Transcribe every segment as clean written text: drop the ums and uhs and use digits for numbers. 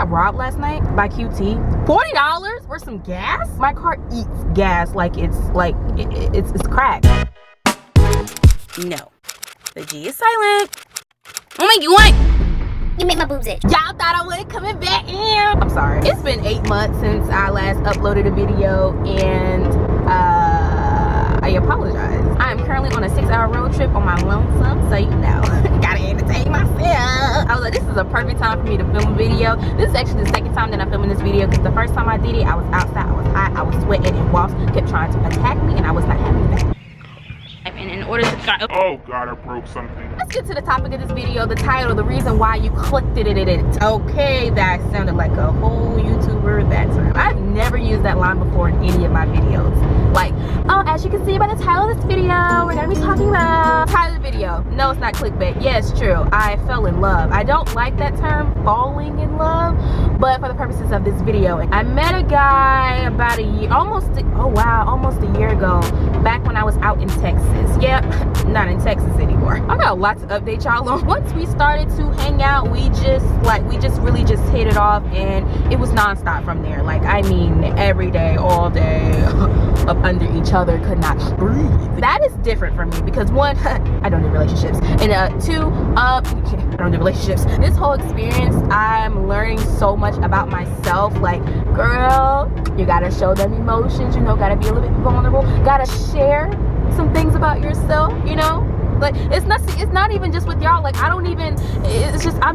got robbed last night by QT. $40 for some gas? My car eats gas like it's crack. No, the G is silent. Oh my God! You make my boobs itch. Y'all thought I wasn't coming back in. I'm sorry. It's been 8 months since I last uploaded a video, and I apologize. I am currently on a 6-hour road trip on my lonesome, so you know, gotta entertain myself. I was like, this is a perfect time for me to film a video. This is actually the second time that I'm filming this video, because the first time I did it, I was outside, I was hot, I was sweating, and wasps kept trying to attack me, and I was not having that. And in order to oh God, I broke something. Let's get to the topic of this video, the title, the reason why you clicked it. Okay, that sounded like a whole YouTuber that time. I've never used that line before in any of my videos. Like, oh, as you can see by the title of this video, we're gonna be talking about title of the video. No, it's not clickbait. Yeah, it's true. I fell in love. I don't like that term, falling in love, but for the purposes of this video, I met a guy about a year, almost a year ago, back when I was out in Texas. Yep, not in Texas anymore. I got a lot to update y'all on. Once we started to hang out, we just really hit it off, and it was nonstop from there. Like, I mean, every day, all day, up under each other, could not breathe. That is different for me because one, I don't do relationships, and two, I don't do relationships. This whole experience, I'm learning so much about myself. Like, girl, you gotta show them emotions, you know, gotta be a little bit vulnerable, gotta share some things about yourself, you know. Like, it's not even just with y'all. Like, I'm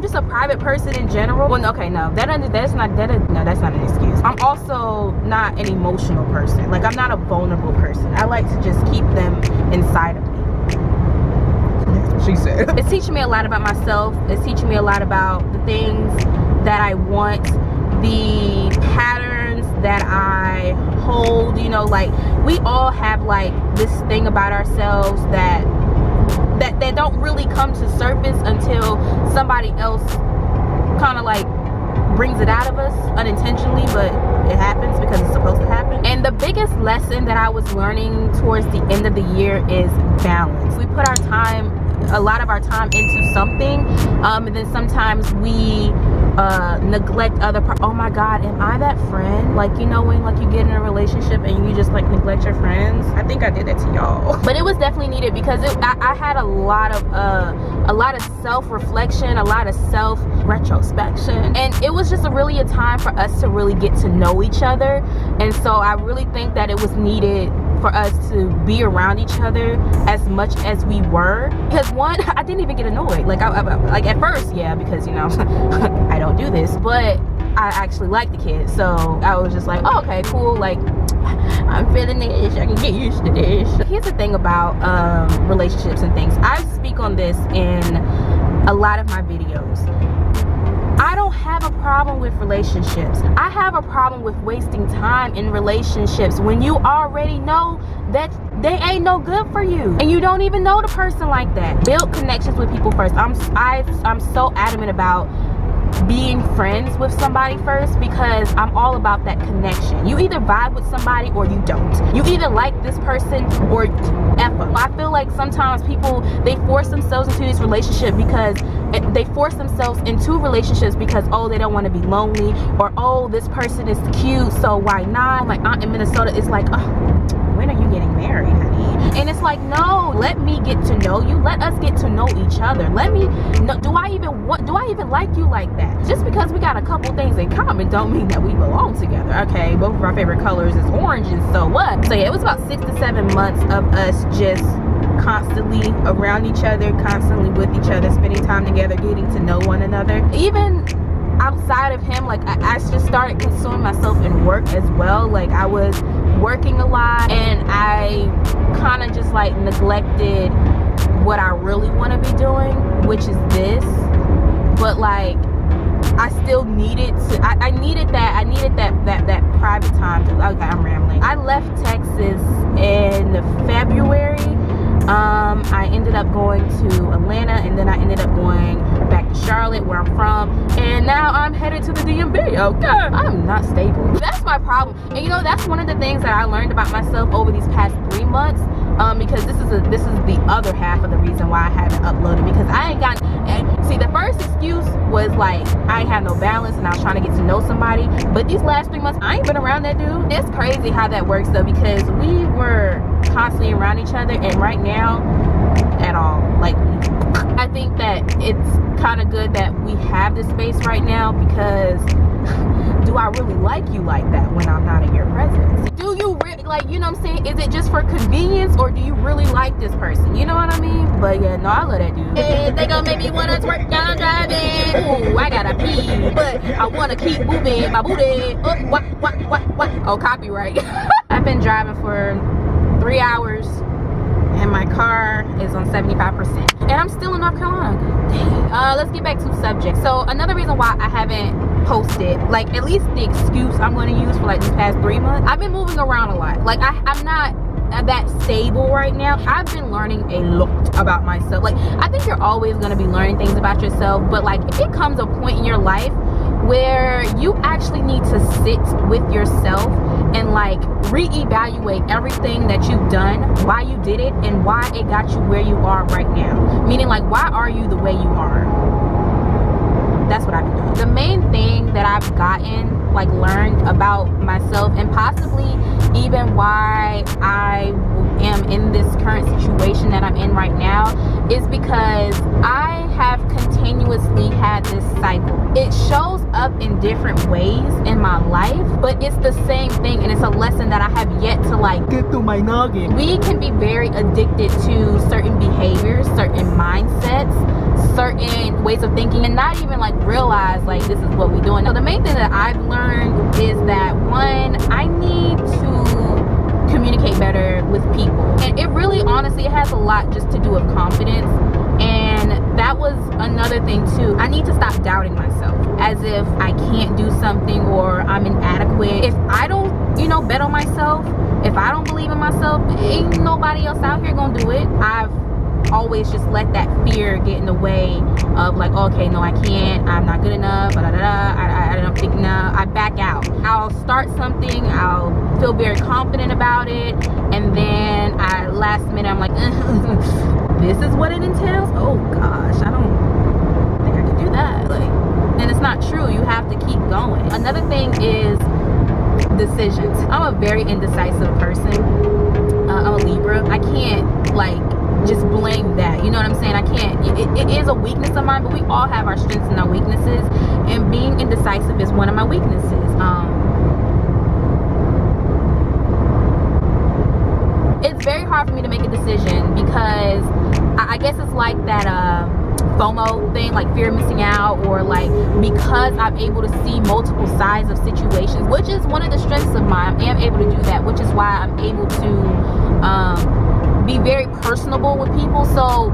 just a private person in general. Well, okay, no, that's not an excuse. I'm also not an emotional person. Like, I'm not a vulnerable person. I like to just keep them inside of me. That's what she said. It's teaching me a lot about myself. It's teaching me a lot about the things that I want, the patterns that I hold, you know. Like, we all have like this thing about ourselves that don't really come to surface until somebody else kind of like brings it out of us unintentionally, but it happens because it's supposed to happen. And the biggest lesson that I was learning towards the end of the year is balance. We put a lot of our time into something, and then sometimes we neglect other parts. Oh my God, am I that friend? Like, you know, when like you get in a relationship and you just like neglect your friends. I think I did that to y'all, but it was definitely needed because I had a lot of self-reflection, a lot of self-retrospection, and it was just really a time for us to really get to know each other. And so I really think that it was needed for us to be around each other as much as we were, because one, I didn't even get annoyed. Like, like at first, yeah, because, you know, I don't do this, but I actually like the kid, so I was just like, oh, okay, cool, like, I'm feeling this, I can get used to this. Here's the thing about relationships and things. I speak on this in a lot of my videos. I don't have a problem with relationships. I have a problem with wasting time in relationships when you already know that they ain't no good for you and you don't even know the person like that. Build connections with people first. I'm so adamant about being friends with somebody first, because I'm all about that connection. You either vibe with somebody or you don't. You either like this person or F them. I feel like sometimes people, they force themselves into this relationship because oh, they don't want to be lonely, or oh, this person is cute, so why not? My aunt in Minnesota is like, oh, when are you getting married, honey? And it's like, no, let me get to know you. Let us get to know each other. Let me know, do I even like you like that? Just because we got a couple things in common don't mean that we belong together. Okay, both of our favorite colors is orange, and so what? So yeah, it was about 6 to 7 months of us just constantly around each other, constantly with each other, spending time together, getting to know one another. Even outside of him, like, I just started consuming myself in work as well. Like, I was working a lot, and I kind of just like neglected what I really want to be doing, which is this. But like, I still needed to, I needed that private time to, okay, I'm rambling. I left Texas in February. I ended up going to Atlanta, and then I ended up going back to Charlotte, where I'm from, and now I'm headed to the DMV. Okay, I'm not stable. That's my problem. And you know, that's one of the things that I learned about myself over these past 3 months. because this is the other half of the reason why I haven't uploaded, because I ain't got, see, the first excuse was like I ain't had no balance and I was trying to get to know somebody, but these last 3 months I ain't been around that dude. It's crazy how that works though, because we were constantly around each other, and right now at all, like, I think that it's kind of good that we have this space right now, because do I really like you like that when I'm not in your presence? Do you really, like, you know what I'm saying? Is it just for convenience, or do you really like this person? You know what I mean? But yeah, no, I love that dude. Hey, they gonna make me wanna twerk while I'm driving. Ooh, I gotta pee, but I wanna keep moving my booty. Oh, what? Oh, copyright. I've been driving for 3 hours, and my car is on 75%, and I'm still in North Carolina. Dang. Let's get back to subject. So another reason why I haven't posted, like, at least the excuse I'm going to use for like these past 3 months, I've been moving around a lot. Like, I'm not that stable right now. I've been learning a lot about myself. Like, I think you're always going to be learning things about yourself, but like, if it comes a point in your life where you actually need to sit with yourself and like reevaluate everything that you've done, why you did it, and why it got you where you are right now. Meaning, like, why are you the way you are? That's what I've been doing. The main thing that I've gotten, like, learned about myself, and possibly even why I am in this current situation that I'm in right now, is because I have continuously had this cycle. It shows up in different ways in my life, but it's the same thing, and it's a lesson that I have yet to like get through my noggin. We can be very addicted to certain behaviors, certain mindsets, certain ways of thinking, and not even like realize like this is what we're doing. So the main thing that I've learned is that, one, I need to communicate better with people, and it really, honestly, it has a lot just to do with confidence. And that was another thing too. I need to stop doubting myself as if I can't do something or I'm inadequate. If I don't, you know, bet on myself, if I don't believe in myself, ain't nobody else out here gonna do it. I've always just let that fear get in the way of like, okay, no, I can't, I'm not good enough, I don't think, no, I back out. I'll start something, I'll feel very confident about it, and then last minute I'm like, this is what it entails? Oh gosh, I don't think I can do that. Like, and it's not true. You have to keep going. Another thing is decisions. I'm a very indecisive person. I'm a Libra. I can't like just blame that, you know what I'm saying? I can't, it is a weakness of mine, but we all have our strengths and our weaknesses, and being indecisive is one of my weaknesses. It's very hard for me to make a decision, because I guess it's like that FOMO thing, like fear of missing out, or like, because I'm able to see multiple sides of situations, which is one of the strengths of mine. I am able to do that, which is why I'm able to be very personable with people. So,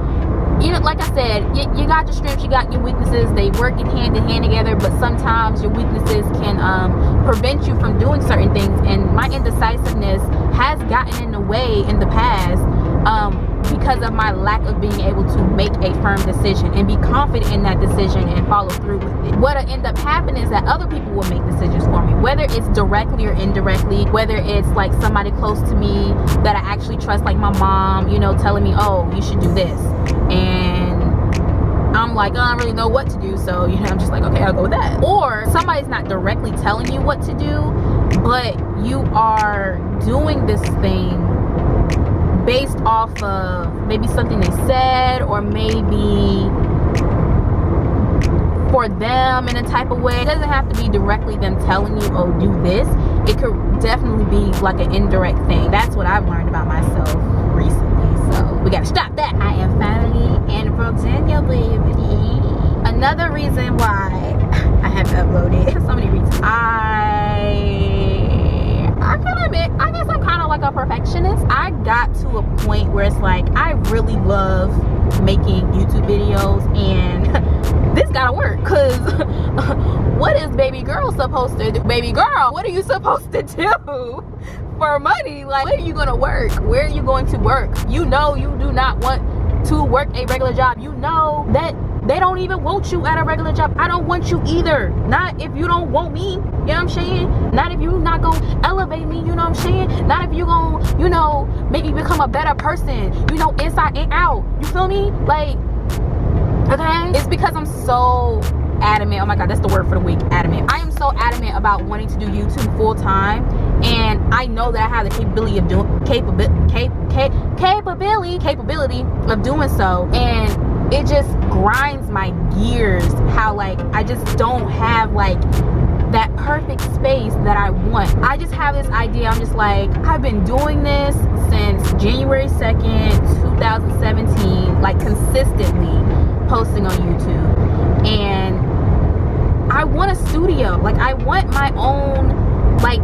you know, like I said, you got your strengths, you got your weaknesses. They work in hand together, but sometimes your weaknesses can prevent you from doing certain things. And my indecisiveness has gotten in the way in the past, because of my lack of being able to make a firm decision and be confident in that decision and follow through with it. What'll end up happening is that other people will make decisions for me, whether it's directly or indirectly, whether it's like somebody close to me that I actually trust, like my mom, you know, telling me, oh, you should do this, and I'm like, I don't really know what to do, so, you know, I'm just like, okay, I'll go with that. Or somebody's not directly telling you what to do, but you are doing this thing based off of maybe something they said, or maybe for them in a type of way. It doesn't have to be directly them telling you, oh, do this. It could definitely be like an indirect thing. That's what I've learned about myself recently, so we gotta stop that. I am finally in Virginia, baby. Another reason why I haven't uploaded, so many reasons. I can admit, I guess I'm kind of like a perfectionist. I got to a point where it's like, I really love making YouTube videos, and this gotta work, because what is baby girl supposed to do? Baby girl, what are you supposed to do for money? Like, where are you gonna work? Where are you going to work? You know you do not want to work a regular job. You know that They don't even want you at a regular job. I don't want you either. Not if you don't want me. You know what I'm saying? Not if you not gonna elevate me. You know what I'm saying? Not if you gonna, you know, make me become a better person. You know, inside and out. You feel me? Like, okay? It's because I'm so adamant. Oh my God, that's the word for the week. Adamant. I am so adamant about wanting to do YouTube full time, and I know that I have the capability of doing capability of doing so, and it just grinds my gears how like I just don't have like that perfect space that I want. I just have this idea. I'm just like, I've been doing this since January 2nd 2017, like consistently posting on YouTube, and I want a studio. Like, I want my own like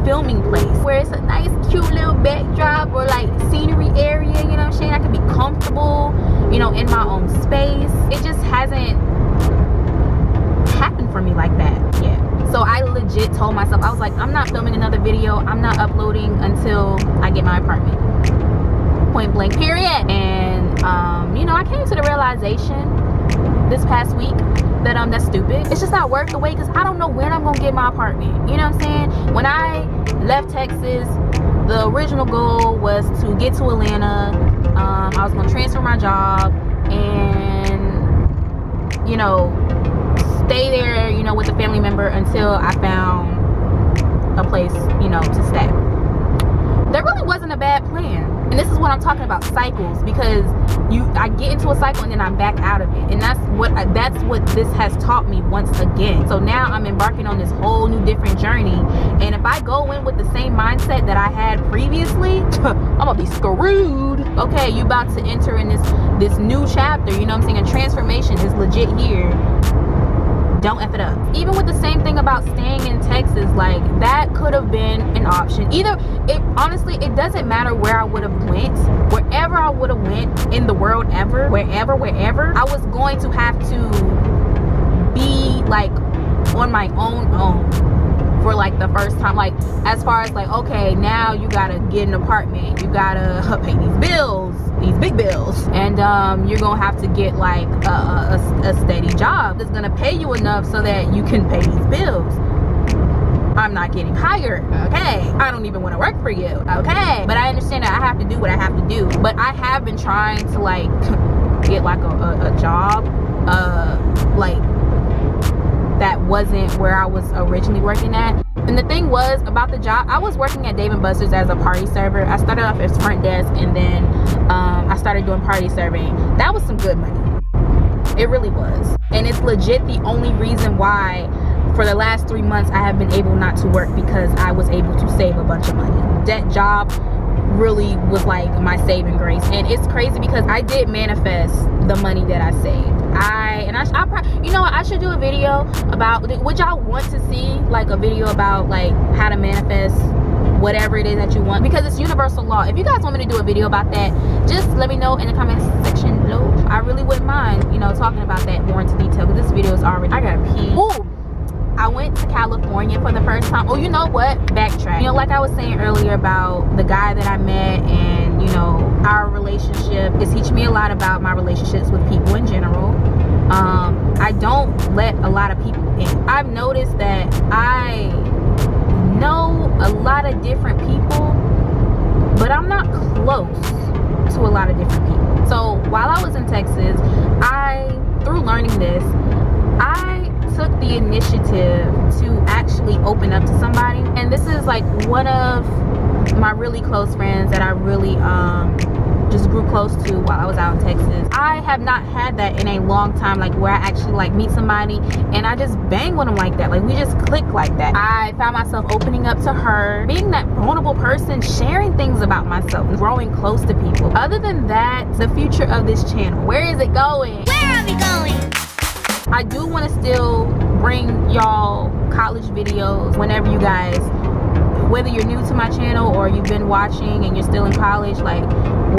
filming place where it's a nice cute little backdrop or like scenery area, you know what I'm saying? I can be comfortable, you know, in my own space. It just hasn't happened for me like that yet. So I legit told myself, I was like, I'm not filming another video, I'm not uploading until I get my apartment. Point blank, period. And you know, I came to the realization this past week that that's stupid. It's just not worth the wait, because I don't know when I'm gonna get my apartment. You know what I'm saying? When I left Texas, the original goal was to get to Atlanta. I was gonna transfer my job and, you know, stay there, you know, with a family member until I found a place, you know, to stay. That really wasn't a bad plan. And this is what I'm talking about, cycles, because I get into a cycle and then I'm back out of it, and that's what this has taught me once again. So now I'm embarking on this whole new different journey, and if I go in with the same mindset that I had previously, I'm gonna be screwed. Okay, you about to enter in this new chapter, you know what I'm saying? A transformation is legit here. Don't F it up. Even with the same thing about staying in Texas, like that could have been an option. Honestly, it doesn't matter where I would have went, wherever I would have went in the world ever, wherever, I was going to have to be like on my own for like the first time. Like, as far as like, okay, now you gotta get an apartment, you gotta pay these bills, these big bills, and you're gonna have to get like a steady job that's gonna pay you enough so that you can pay these bills. I'm not getting hired, okay? I don't even want to work for you, okay? But I understand that I have to do what I have to do. But I have been trying to like get like a job like that wasn't where I was originally working at. And the thing was about the job, I was working at Dave & Buster's as a party server. I started off as front desk, and then I started doing party serving. That was some good money. It really was. And it's legit the only reason why for the last 3 months I have been able not to work, because I was able to save a bunch of money. That job really was like my saving grace. And it's crazy because I did manifest the money that I saved. You know what, I should do a video about, would y'all want to see like a video about like how to manifest whatever it is that you want? Because it's universal law. If you guys want me to do a video about that, just let me know in the comment section below. I really wouldn't mind, you know, talking about that more into detail, because this video is already, I gotta pee. Ooh, I went to California for the first time. Oh, you know what? Backtrack. You know, like I was saying earlier about the guy that I met, and you know, our relationship is teaching me a lot about my relationships with people in general. I don't let a lot of people in. I've noticed that I know a lot of different people, but I'm not close to a lot of different people. So while I was in Texas, through learning this, I took the initiative to actually open up to somebody. And this is like one of my really close friends that I really just grew close to while I was out in Texas. I have not had that in a long time, like where I actually like meet somebody and I just bang with them like that. Like, we just click like that. I found myself opening up to her, being that vulnerable person, sharing things about myself, growing close to people. Other than that, the future of this channel, where is it going? Where are we going? I do want to still bring y'all college videos whenever you guys, whether you're new to my channel or you've been watching and you're still in college, like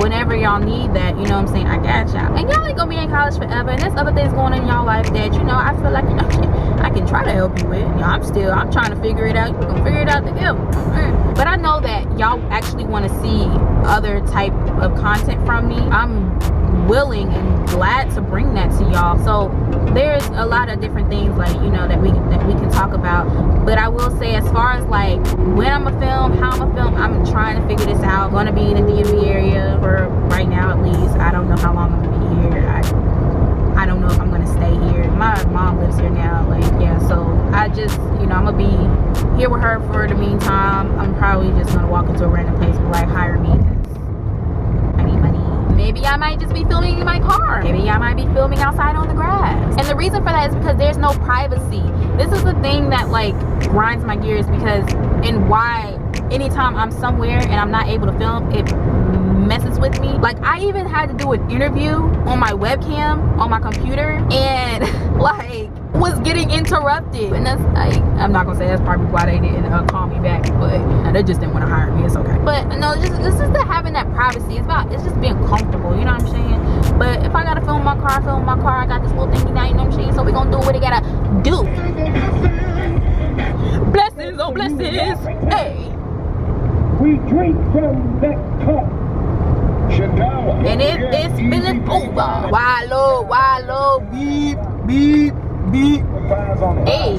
whenever y'all need that, you know what I'm saying, I got y'all. And y'all ain't gonna be in college forever, and there's other things going on in y'all life that, you know, I feel like, you know, I can try to help you with. You know, I'm trying to figure it out. You're gonna figure it out together. But I know that y'all actually want to see other type of content from me. I'm willing and glad to bring that to y'all. So there's a lot of different things, like, you know, that we can talk about. But I will say, as far as like when I'm gonna film, how I'm gonna film, I'm trying to figure this out. I'm gonna be in the DMV area for right now, at least. I don't know how long I'm gonna be here. I don't know if I'm gonna stay here. My mom lives here now, like, yeah, so I just, you know, I'm gonna be here with her for the meantime. I'm probably just gonna walk into a random place and like, hire me, I need money. Maybe I might just be filming in my car. Maybe I might be filming outside on the grass. And the reason for that is because there's no privacy. This is the thing that like grinds my gears, because, and why anytime I'm somewhere and I'm not able to film, it messes with me. Like, I even had to do an interview on my webcam on my computer, and like was getting interrupted, and that's like, I'm not gonna say that's probably why they didn't call me back, but they just didn't want to hire me. It's okay. But no, this is the having that privacy. It's just being comfortable, you know what I'm saying? But if I gotta film my car, I got this little thingy now, you know what I'm saying? So we gonna do what it gotta do. Blessings on blessings. Hey, we drink from that cup. and it's spilling over. Wallow, beep, beep, beep. Hey.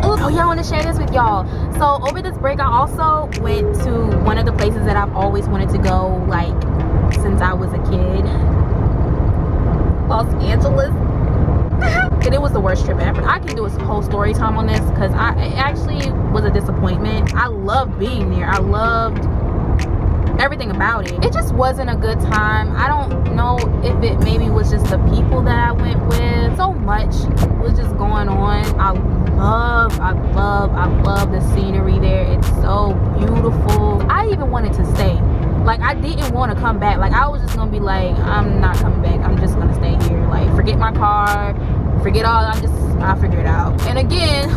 Oh yeah, I want to share this with y'all. So over this break, I also went to one of the places that I've always wanted to go, like, since I was a kid. Los Angeles. And it was the worst trip ever. I can do a whole story time on this, because it actually was a disappointment. I loved being there. I loved everything about it. It just wasn't a good time. I don't know if it maybe was just the people that I went with. So much was just going on. I love the scenery there. It's so beautiful. I even wanted to stay. Like, I didn't want to come back. Like, I was just gonna be like, I'm not coming back. I'm just gonna stay here. Like, forget my car, forget all. I'll figure it out. And again,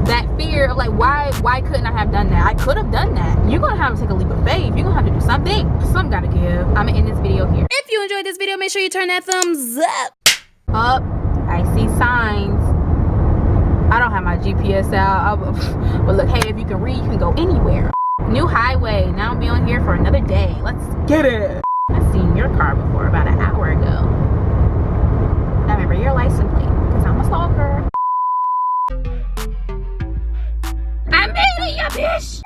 that fear of like, why couldn't I have done that? I could have done that. You're gonna have to take a leap of faith. You're gonna have to do something. Some gotta give. I'm gonna end this video here. If you enjoyed this video, make sure you turn that thumbs up. I see signs. I don't have my GPS out. But look, hey, if you can read, you can go anywhere. New highway. Now I'll be on here for another day. Let's get it. I've seen your car before about an hour ago. Now remember your license plate, because I'm a stalker. I made it, you bitch!